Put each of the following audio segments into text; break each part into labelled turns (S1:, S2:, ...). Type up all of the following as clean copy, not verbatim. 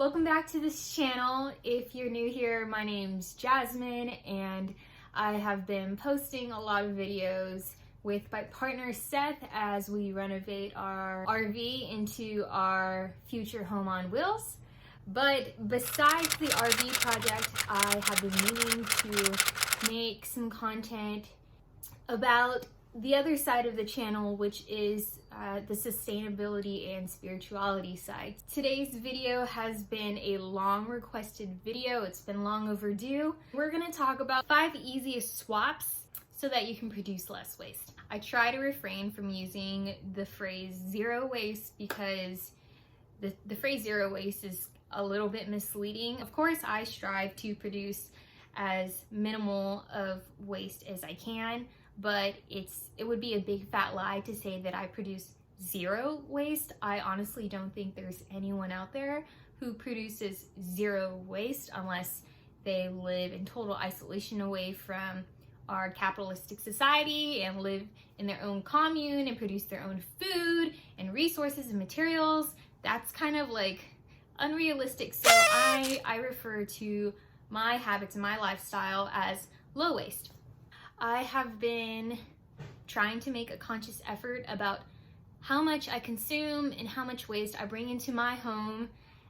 S1: welcome back to this channel. If you're new here, my name's Jasmine and I have been posting a lot of videos with my partner Seth as we renovate our RV into our future home on wheels. But besides the RV project, I have been meaning to make some content about the other side of the channel, which is the sustainability and spirituality side. Today's video has been a long requested video. It's been long overdue. We're gonna talk about 5 easiest swaps so that you can produce less waste. I try to refrain from using the phrase zero waste because the phrase zero waste is a little bit misleading. Of course, I strive to produce as minimal of waste as I can, but it would be a big fat lie to say that I produce zero waste. I honestly don't think there's anyone out there who produces zero waste unless they live in total isolation away from our capitalistic society and live in their own commune and produce their own food and resources and materials. That's kind of like unrealistic. So I refer to my habits and my lifestyle as low waste. I have been trying to make a conscious effort about how much I consume and how much waste I bring into my home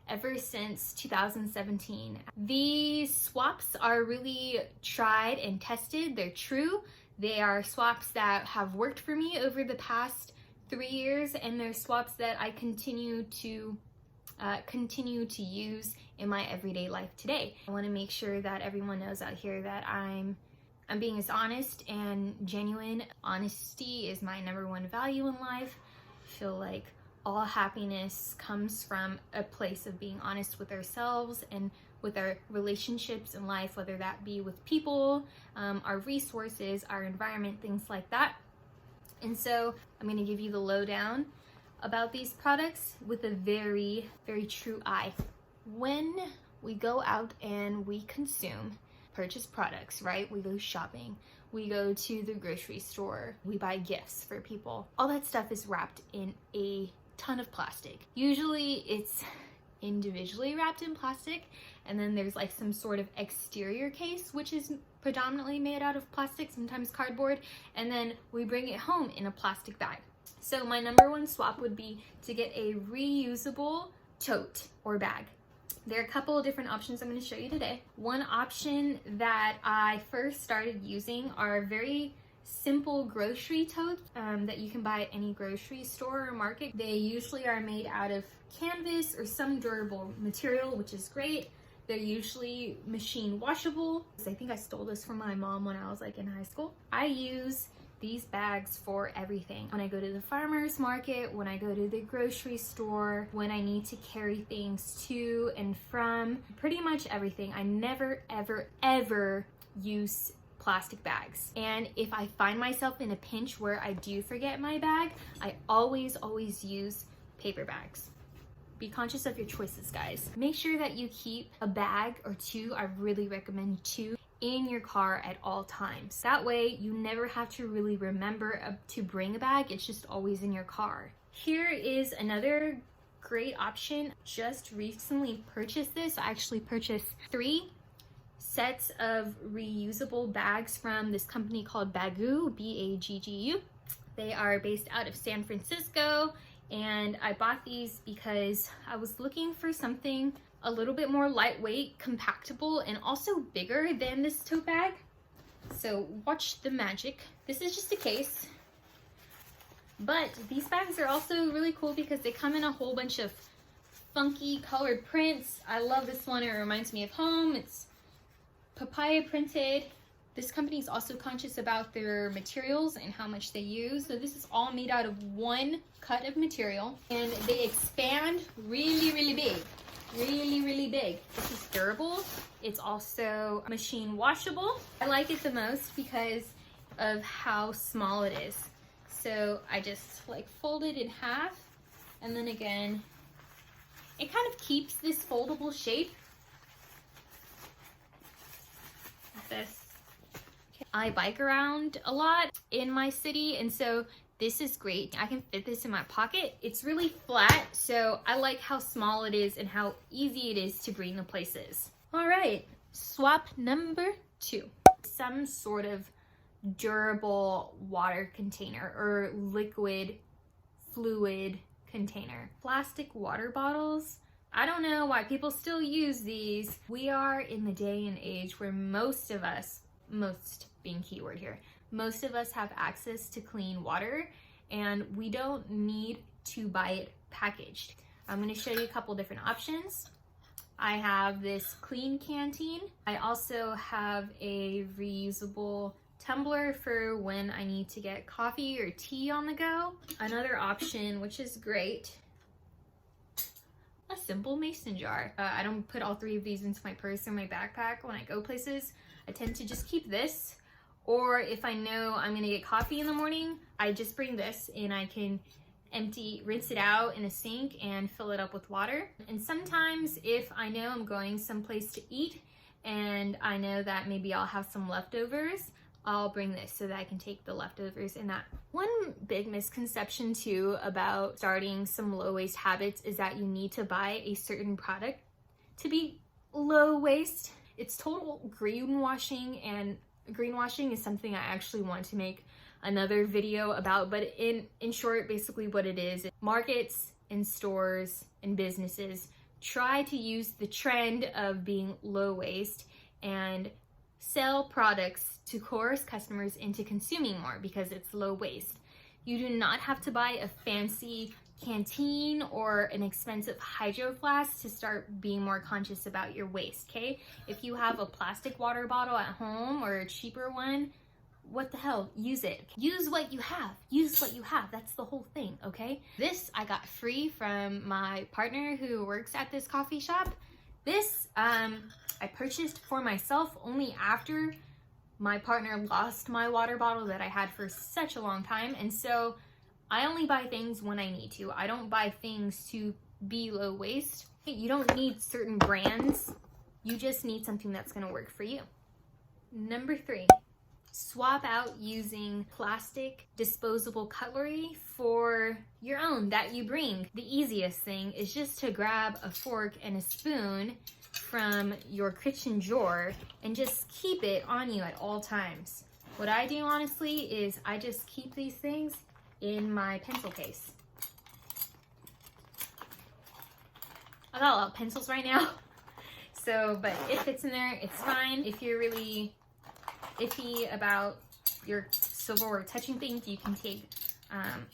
S1: ever since 2017. These swaps are really tried and tested. They're true. They are swaps that have worked for me over the past 3 years, and they're swaps that I continue to use in my everyday life today. I want to make sure that everyone knows out here that I'm being as honest and genuine. Honesty is my #1 value in life. I feel like all happiness comes from a place of being honest with ourselves and with our relationships in life, whether that be with people, our resources, our environment, things like that. And so I'm going to give you the lowdown about these products with a very, very true eye. When we go out and we purchase products, right? We go shopping, we go to the grocery store, we buy gifts for people. All that stuff is wrapped in a ton of plastic. Usually it's individually wrapped in plastic, and then there's like some sort of exterior case, which is predominantly made out of plastic, sometimes cardboard, and then we bring it home in a plastic bag. So my #1 swap would be to get a reusable tote or bag. There are a couple of different options I'm going to show you today. One option that I first started using are very simple grocery totes that you can buy at any grocery store or market. They usually are made out of canvas or some durable material, which is great. They're usually machine washable. I think I stole this from my mom when I was like in high school. I use these bags for everything. When I go to the farmer's market, when I go to the grocery store, when I need to carry things to and from, pretty much everything. I never, ever, ever use plastic bags. And if I find myself in a pinch where I do forget my bag, I always use paper bags. Be conscious of your choices, guys. Make sure that you keep a bag or 2, I really recommend 2, in your car at all times. That way you never have to really remember to bring a bag. It's just always in your car. Here is another great option. Just recently purchased this. I actually purchased 3 sets of reusable bags from this company called Baggu, B-A-G-G-U. They are based out of San Francisco, and I bought these because I was looking for something a little bit more lightweight, compactable, and also bigger than this tote bag. So watch the magic. This is just a case, but these bags are also really cool because they come in a whole bunch of funky colored prints. I love this one. It reminds me of home. It's papaya printed. This company is also conscious about their materials and how much they use. So this is all made out of 1 cut of material, and they expand really, really big. Really, really big. This is durable. It's also machine washable. I like it the most because of how small it is. So I just like fold it in half, and then again, it kind of keeps this foldable shape. Like this. I bike around a lot in my city, and so This is great. I can fit this in my pocket. It's really flat, so I like how small it is and how easy it is to bring to places. All right, swap number 2. Some sort of durable water container or liquid fluid container. Plastic water bottles. I don't know why people still use these. We are in the day and age where most of us, most being keyword here, most of us have access to clean water and we don't need to buy it packaged. I'm going to show you a couple different options. I have this clean canteen. I also have a reusable tumbler for when I need to get coffee or tea on the go. Another option, which is great, a simple mason jar. I don't put all 3 of these into my purse or my backpack when I go places. I tend to just keep this, or if I know I'm gonna get coffee in the morning, I just bring this and I can rinse it out in a sink and fill it up with water. And sometimes if I know I'm going someplace to eat and I know that maybe I'll have some leftovers, I'll bring this so that I can take the leftovers in that. One big misconception too about starting some low waste habits is that you need to buy a certain product to be low waste. It's total greenwashing, and greenwashing is something I actually want to make another video about, but in short, basically what it is, markets and stores and businesses try to use the trend of being low waste and sell products to coerce customers into consuming more because it's low waste. You do not have to buy a fancy canteen or an expensive hydro flask to start being more conscious about your waste, okay? If you have a plastic water bottle at home or a cheaper one, what the hell, use it. Use what you have. Use what you have. That's the whole thing, okay? This I got free from my partner who works at this coffee shop. This I purchased for myself only after my partner lost my water bottle that I had for such a long time. And so I only buy things when I need to. I don't buy things to be low waste. You don't need certain brands. You just need something that's gonna work for you. Number 3, swap out using plastic disposable cutlery for your own that you bring. The easiest thing is just to grab a fork and a spoon from your kitchen drawer and just keep it on you at all times. What I do honestly is I just keep these things in my pencil case. I got a lot of pencils right now. So, but it fits in there, it's fine. If you're really iffy about your silverware touching things, you can take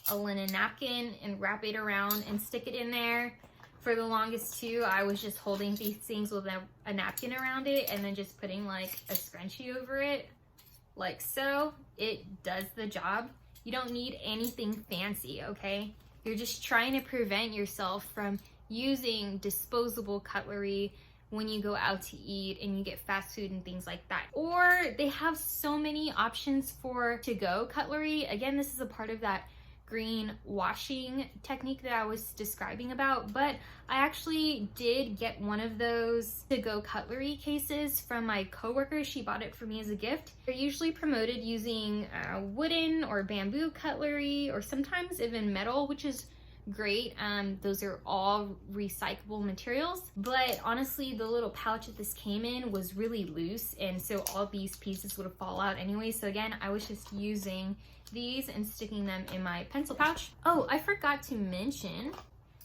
S1: a linen napkin and wrap it around and stick it in there. For the longest too, I was just holding these things with a napkin around it and then just putting like a scrunchie over it, like so. It does the job. You don't need anything fancy, okay? You're just trying to prevent yourself from using disposable cutlery when you go out to eat and you get fast food and things like that. Or they have so many options for to-go cutlery. Again, this is a part of that green washing technique that I was describing about, but I actually did get one of those to-go cutlery cases from my coworker. She bought it for me as a gift. They're usually promoted using wooden or bamboo cutlery, or sometimes even metal, which is great. Those are all recyclable materials, but honestly the little pouch that this came in was really loose, and so all these pieces would fall out anyway. So again, I was just using these and sticking them in my pencil pouch. Oh, I forgot to mention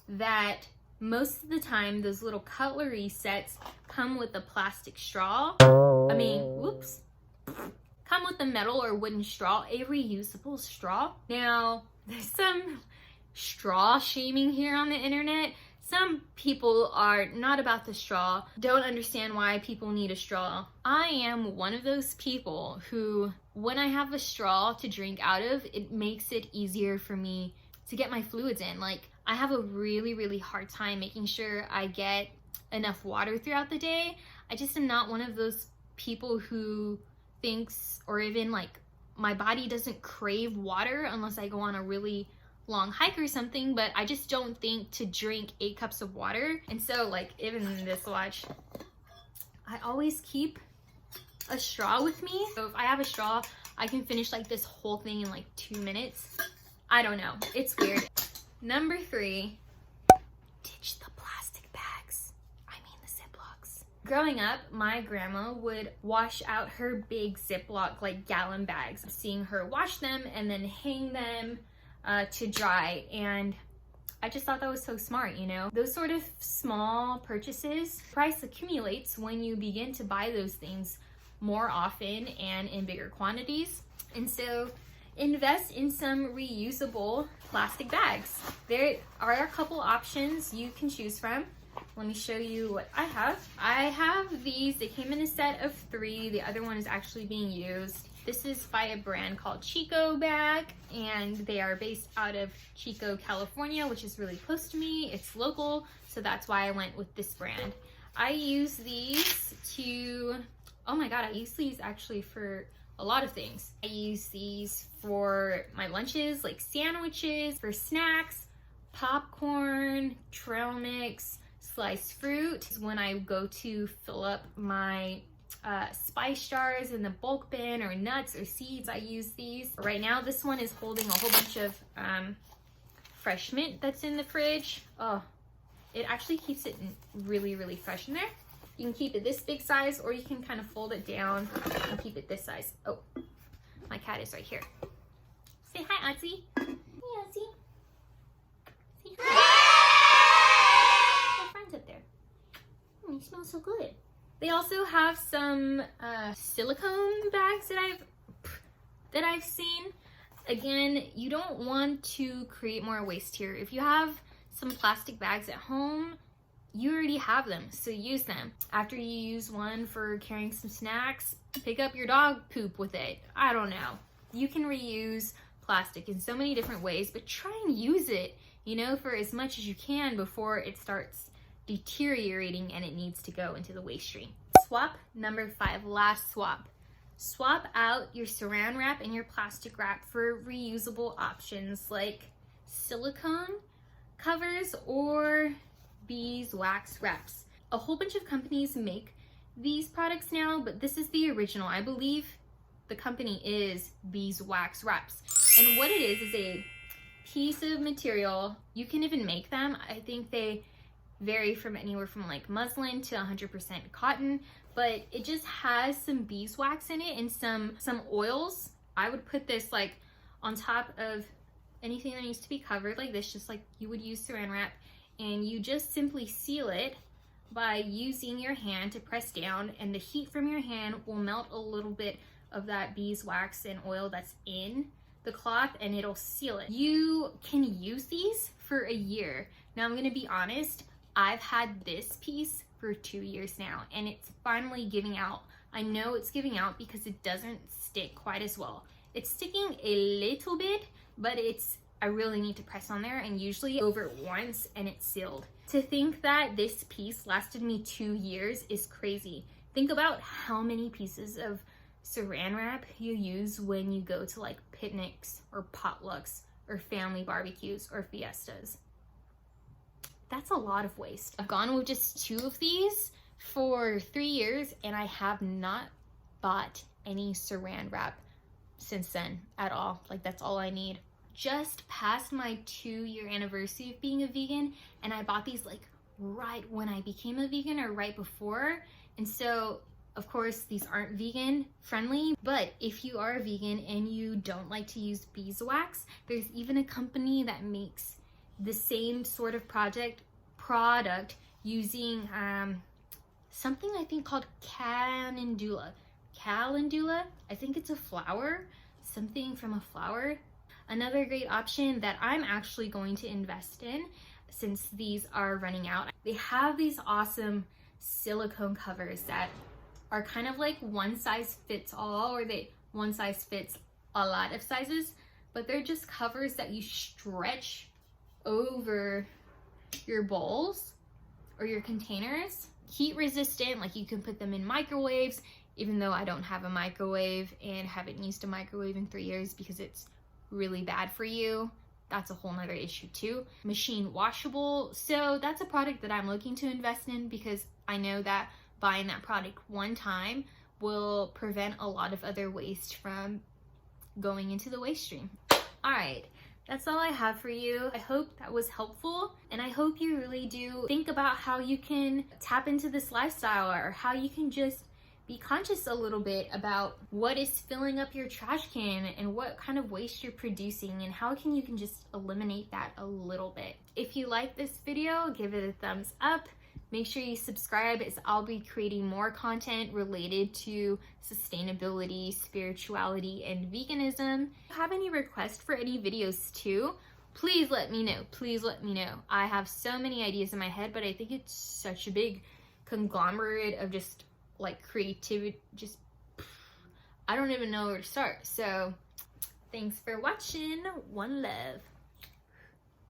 S1: that most of the time those little cutlery sets come with a plastic straw. Whoops. Come with a metal or wooden straw, a reusable straw. Now, there's some straw shaming here on the internet. Some people are not about the straw, don't understand why people need a straw. I am one of those people who, when I have a straw to drink out of, it makes it easier for me to get my fluids in. Like, I have a really, really hard time making sure I get enough water throughout the day. I just am not one of those people who thinks, or even like, my body doesn't crave water unless I go on a really long hike or something, but I just don't think to drink 8 cups of water. And so like, even in this watch, I always keep a straw with me. So if I have a straw, I can finish like this whole thing in like 2 minutes. I don't know. It's weird. Number 3, ditch the plastic bags. I mean the Ziplocs. Growing up, my grandma would wash out her big Ziploc, like gallon bags. Seeing her wash them and then hang them to dry, and I just thought that was so smart, you know? Those sort of small purchases, price accumulates when you begin to buy those things more often and in bigger quantities. And so invest in some reusable plastic bags. There are a couple options you can choose from. Let me show you what I have. I have these. They came in a set of 3. The other one is actually being used. This is by a brand called Chico Bag, and they are based out of Chico, California, which is really close to me. It's local, so that's why I went with this brand. I use these to, oh my God, I use these actually for a lot of things. I use these for my lunches, like sandwiches, for snacks, popcorn, trail mix, sliced fruit. When I go to fill up my spice jars in the bulk bin, or nuts or seeds, I use these. Right now this one is holding a whole bunch of fresh mint that's in the fridge. Oh, it actually keeps it really, really fresh in there. You can keep it this big size, or you can kind of fold it down and keep it this size. Oh, my cat is right here. Say hi, Otzi. Hey, Otzi. Say hi. My friend's up there. Oh, you smell so good. They also have some silicone bags that I've seen. Again, you don't want to create more waste here. If you have some plastic bags at home, you already have them, so use them. After you use one for carrying some snacks, pick up your dog poop with it. I don't know. You can reuse plastic in so many different ways, but try and use it, you know, for as much as you can before it starts deteriorating and it needs to go into the waste stream. Swap number 5, last swap. Swap out your saran wrap and your plastic wrap for reusable options like silicone covers or beeswax wraps. A whole bunch of companies make these products now, but this is the original. I believe the company is beeswax wraps. And what it is a piece of material. You can even make them. I think they vary from anywhere from like muslin to 100% cotton, but it just has some beeswax in it and some oils. I would put this like on top of anything that needs to be covered like this, just like you would use saran wrap, and you just simply seal it by using your hand to press down, and the heat from your hand will melt a little bit of that beeswax and oil that's in the cloth, and it'll seal it. You can use these for a year. Now I'm gonna be honest, I've had this piece for 2 years now, and it's finally giving out. I know it's giving out because it doesn't stick quite as well. It's sticking a little bit, but I really need to press on there, and usually over it once and it's sealed. To think that this piece lasted me 2 years is crazy. Think about how many pieces of saran wrap you use when you go to like picnics or potlucks or family barbecues or fiestas. That's a lot of waste. I've gone with just 2 of these for 3 years, and I have not bought any saran wrap since then at all. Like, that's all I need. Just passed my 2-year anniversary of being a vegan, and I bought these like right when I became a vegan or right before. And so of course these aren't vegan friendly, but if you are a vegan and you don't like to use beeswax, there's even a company that makes the same sort of product using something I think called calendula. I think it's a flower, something from a flower. Another great option that I'm actually going to invest in, since these are running out, they have these awesome silicone covers that are kind of like one size fits all, or one size fits a lot of sizes, but they're just covers that you stretch over your bowls or your containers. Heat resistant, like you can put them in microwaves, even though I don't have a microwave and haven't used a microwave in 3 years because it's really bad for you. That's a whole nother issue too. Machine washable. So that's a product that I'm looking to invest in, because I know that buying that product one time will prevent a lot of other waste from going into the waste stream. All right, That's all I have for you. I hope that was helpful, and I hope you really do think about how you can tap into this lifestyle, or how you can just be conscious a little bit about what is filling up your trash can and what kind of waste you're producing, and how you can just eliminate that a little bit. If you like this video, give it a thumbs up. Make sure you subscribe, as I'll be creating more content related to sustainability, spirituality, and veganism. If you have any requests for any videos too, please let me know. Please let me know. I have so many ideas in my head, but I think it's such a big conglomerate of just like creativity. I don't even know where to start. So thanks for watching. One love.